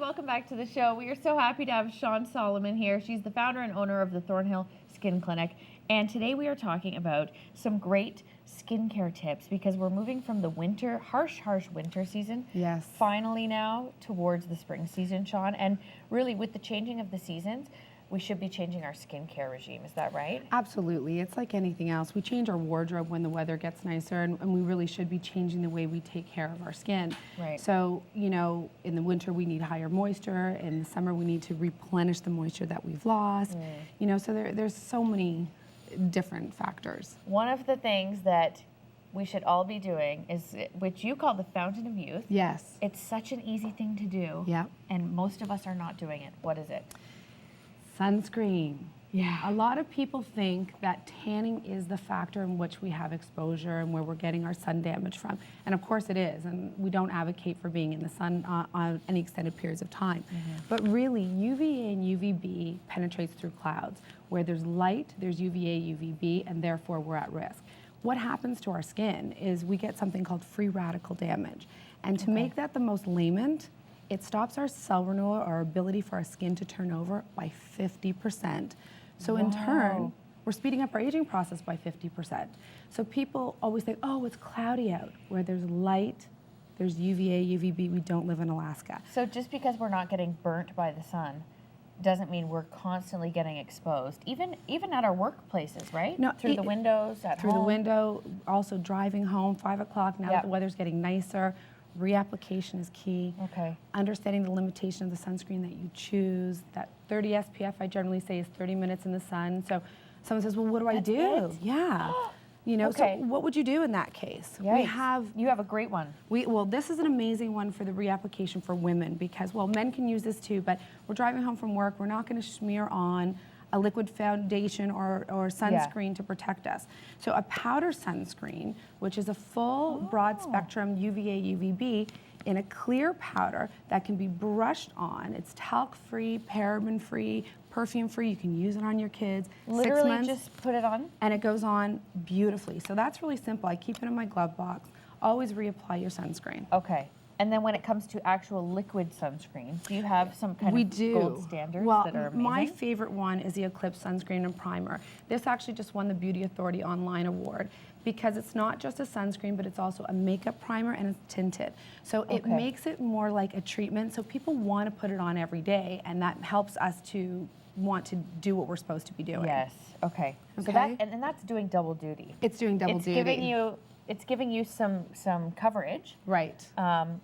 welcome back to the show. We are so happy to have Shawn Solomon here. She's the founder and owner of the Thornhill Skin Clinic. And today we are talking about some great skincare tips because we're moving from the winter, harsh winter season. Yes. Finally now towards the spring season, Shawn. And really with the changing of the seasons, we should be changing our skincare regime. Is that right? Absolutely. It's like anything else. We change our wardrobe when the weather gets nicer, and we really should be changing the way we take care of our skin. Right. So, you know, in the winter we need higher moisture. In the summer we need to replenish the moisture that we've lost. You know, so there's so many different factors. One of the things that we should all be doing is, which you call the fountain of youth. Yes. It's such an easy thing to do. Yep. And most of us are not doing it. What is it? Sunscreen. Yeah. A lot of people think that tanning is the factor in which we have exposure and where we're getting our sun damage from. And of course it is, and we don't advocate for being in the sun on any extended periods of time. But really, UVA and UVB penetrates through clouds. Where there's light, there's UVA, UVB, and therefore we're at risk. What happens to our skin is we get something called free radical damage. And to make that the most layman, it stops our cell renewal, our ability for our skin to turn over by 50%. So in turn, we're speeding up our aging process by 50%. So people always think, oh, it's cloudy out. Where there's light, there's UVA, UVB, we don't live in Alaska. So just because we're not getting burnt by the sun doesn't mean we're constantly getting exposed, even at our workplaces, right? No, through the windows at through home. the window, also driving home, 5 o'clock, now that the weather's getting nicer, reapplication is key. Okay. Understanding Understanding the limitation of the sunscreen that you choose. That 30 SPF, I generally say, is 30 minutes in the sun. So someone says, well, what do I do? it? Yeah. You know, so what would you do in that case? You have a great one. Well, this is an amazing one for the reapplication for women because, well, men can use this too, but we're driving home from work, we're not going to smear on a liquid foundation or sunscreen to protect us. So a powder sunscreen, which is a full broad spectrum UVA, UVB, in a clear powder that can be brushed on. It's talc-free, paraben-free, perfume-free. You can use it on your kids. Literally 6 months, just put it on? and it goes on beautifully. So that's really simple. I keep it in my glove box. Always reapply your sunscreen. Okay. And then when it comes to actual liquid sunscreen, do you have some kind of gold standards that are amazing? My favorite one is the Eclipse Sunscreen and Primer. This actually just won the Beauty Authority Online Award because it's not just a sunscreen, but it's also a makeup primer and it's tinted. So it makes it more like a treatment. So people want to put it on every day, and that helps us to want to do what we're supposed to be doing. Yes. Okay. So that and that's doing double duty. It's doing double duty. It's giving you some coverage. Right.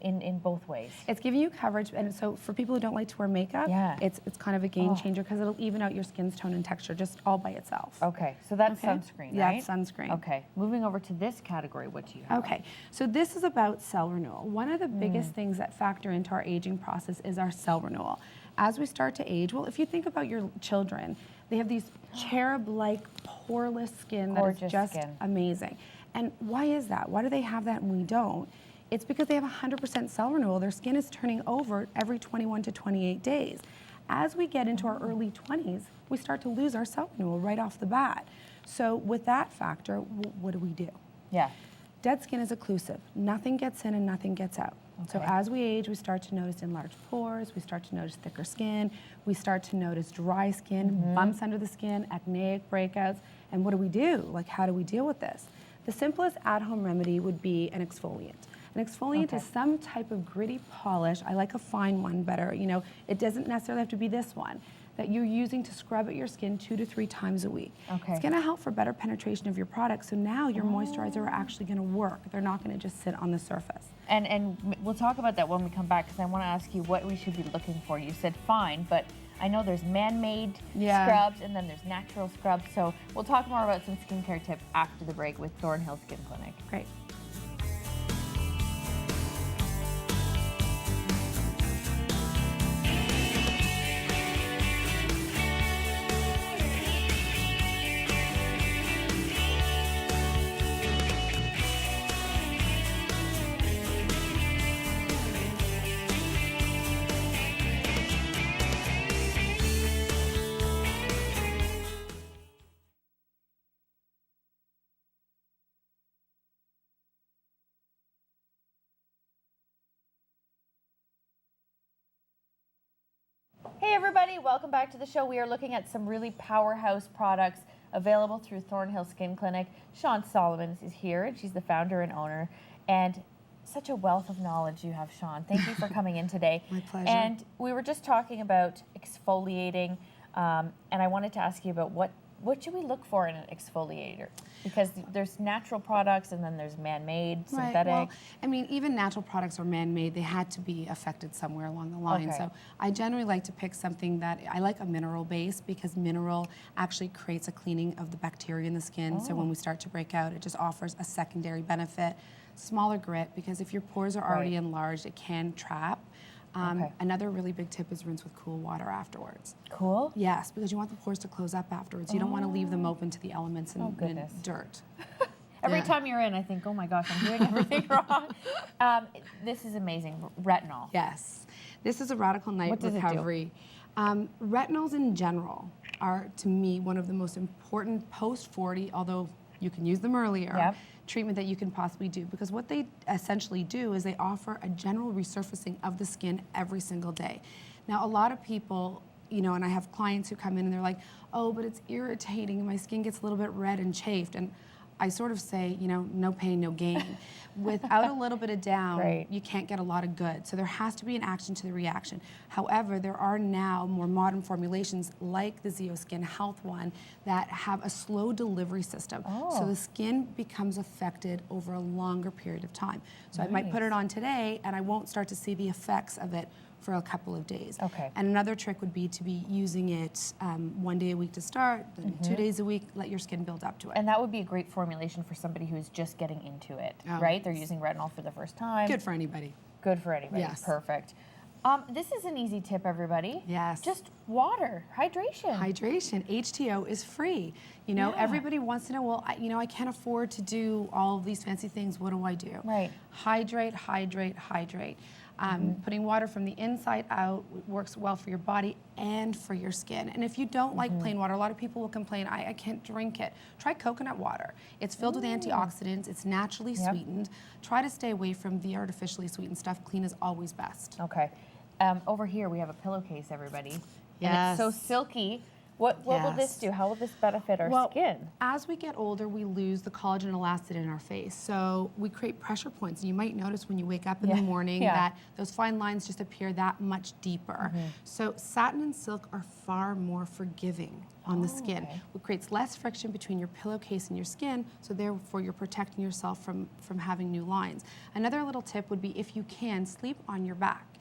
In both ways. It's giving you coverage, and so for people who don't like to wear makeup, it's kind of a game changer because it'll even out your skin's tone and texture just all by itself. Okay, so that's sunscreen, yeah, right? That's sunscreen. Okay, moving over to this category, what do you have? Okay, so this is about cell renewal. One of the biggest things that factor into our aging process is our cell renewal. As we start to age, well, if you think about your children, they have these cherub-like poreless skin that is just amazing. And why is that? Why do they have that and we don't? It's because they have 100% cell renewal. Their skin is turning over every 21 to 28 days. As we get into our early 20s, we start to lose our cell renewal right off the bat. So with that factor, what do we do? Yeah. Dead skin is occlusive. Nothing gets in and nothing gets out. So as we age, we start to notice enlarged pores, we start to notice thicker skin, we start to notice dry skin, bumps under the skin, acneic breakouts, and what do we do? Like, how do we deal with this? The simplest at-home remedy would be an exfoliant. An exfoliant is some type of gritty polish. I like a fine one better. You know, it doesn't necessarily have to be this one that you're using to scrub at your skin 2 to 3 times a week. It's going to help for better penetration of your product. So now your moisturizer are actually going to work. They're not going to just sit on the surface. And we'll talk about that when we come back because I want to ask you what we should be looking for. You said fine, but I know there's man-made scrubs and then there's natural scrubs. So we'll talk more about some skincare tips after the break with Thornhill Skin Clinic. Great. everybody, welcome back to the show. We are looking at some really powerhouse products available through Thornhill Skin Clinic. Shawn Solomon is here, and she's the founder and owner. And such a wealth of knowledge you have, Shawn. Thank you for coming in today. My pleasure. And we were just talking about exfoliating, and I wanted to ask you about what should we look for in an exfoliator? Because there's natural products and then there's man-made, synthetic. Well, I mean, even natural products are man-made. They had to be affected somewhere along the line. Okay. So I generally like to pick something that, I like a mineral base because mineral actually creates a cleaning of the bacteria in the skin. So when we start to break out, it just offers a secondary benefit. Smaller grit, because if your pores are already enlarged, it can trap. Another really big tip is rinse with cool water afterwards. Cool? Yes, because you want the pores to close up afterwards. You don't want to leave them open to the elements and dirt. Every time you're in, I think, oh my gosh, I'm doing everything wrong. This is amazing. Retinol. Yes. This is a radical night recovery. Retinols in general are, to me, one of the most important post-40, although you can use them earlier, treatment that you can possibly do, because what they essentially do is they offer a general resurfacing of the skin every single day. Now, a lot of people, you know, and I have clients who come in and they're like, oh, but it's irritating, my skin gets a little bit red and chafed, and I sort of say, you know, no pain, no gain. Without a little bit of down, you can't get a lot of good. So there has to be an action to the reaction. However, there are now more modern formulations like the Zeo Skin Health one that have a slow delivery system. So the skin becomes affected over a longer period of time. So I might put it on today and I won't start to see the effects of it for a couple of days. And another trick would be to be using it 1 day a week to start, then 2 days a week, let your skin build up to it. And that would be a great formulation for somebody who's just getting into it, right? They're using retinol for the first time. Good for anybody. Good for anybody. Yes. Perfect. This is an easy tip, everybody. Yes. Just water, hydration. Hydration. H2O is free. You know, everybody wants to know, well, I can't afford to do all of these fancy things. What do I do? Right. Hydrate, hydrate, hydrate. Putting water from the inside out works well for your body and for your skin. And if you don't like plain water, a lot of people will complain, I can't drink it. Try coconut water. It's filled with antioxidants. It's naturally sweetened. Try to stay away from the artificially sweetened stuff. Clean is always best. Okay. Over here we have a pillowcase, everybody. Yes. And it's so silky. What will this do? How will this benefit our skin? As we get older, we lose the collagen and elastin in our face. So we create pressure points. And you might notice when you wake up in the morning that those fine lines just appear that much deeper. So satin and silk are far more forgiving on the skin. It creates less friction between your pillowcase and your skin, so therefore you're protecting yourself from having new lines. Another little tip would be, if you can, sleep on your back.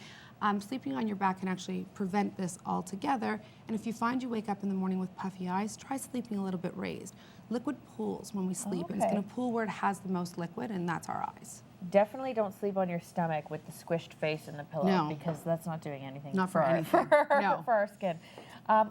Sleeping on your back can actually prevent this altogether. And if you find you wake up in the morning with puffy eyes, try sleeping a little bit raised. Liquid pools when we sleep, and it's going to pool where it has the most liquid, and that's our eyes. Definitely don't sleep on your stomach with the squished face in the pillow, because that's not doing anything. Not for anything. For our skin.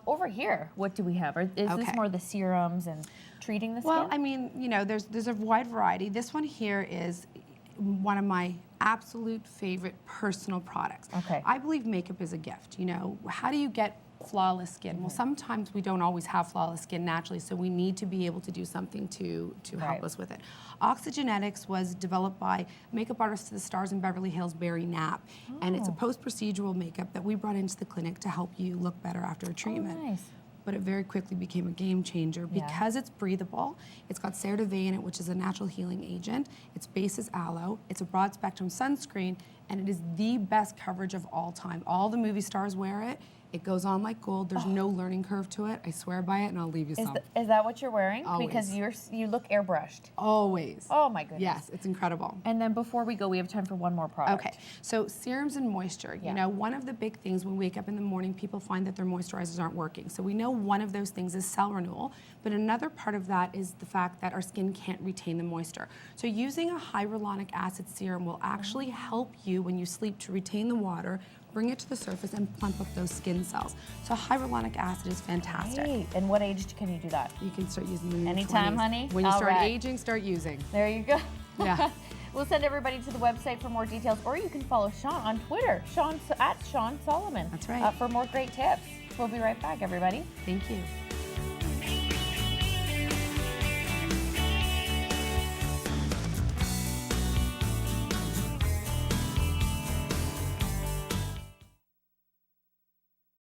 Over here, what do we have? Is this more the serums and treating the skin? Well, I mean, you know, there's a wide variety. This one here is one of my absolute favorite personal products. I believe makeup is a gift. You know, how do you get flawless skin? Well, sometimes we don't always have flawless skin naturally, so we need to be able to do something to help us with it. Oxygenetics was developed by makeup artist to the stars in Beverly Hills, Barry Knapp, and it's a post-procedural makeup that we brought into the clinic to help you look better after a treatment. Nice. But it very quickly became a game changer because it's breathable. It's got CeraVe in it, which is a natural healing agent. Its base is aloe. It's a broad spectrum sunscreen, and it is the best coverage of all time. All the movie stars wear it. It goes on like gold. There's no learning curve to it. I swear by it, and I'll leave you some. Is that what you're wearing? Always. Because you look airbrushed. Always. Oh my goodness. Yes, it's incredible. And then before we go, we have time for one more product. Okay, so serums and moisture. You know, one of the big things when we wake up in the morning, people find that their moisturizers aren't working. So we know one of those things is cell renewal, but another part of that is the fact that our skin can't retain the moisture. So using a hyaluronic acid serum will actually help you when you sleep to retain the water, bring it to the surface, and plump up those skin cells. So hyaluronic acid is fantastic. Great. And what age can you do that? You can start using them in your anytime, 20s. honey. When you start aging, start using. There you go. Yeah. We'll send everybody to the website for more details, or you can follow Shawn on Twitter, at Shawn Solomon. That's right. For more great tips. We'll be right back, everybody. Thank you.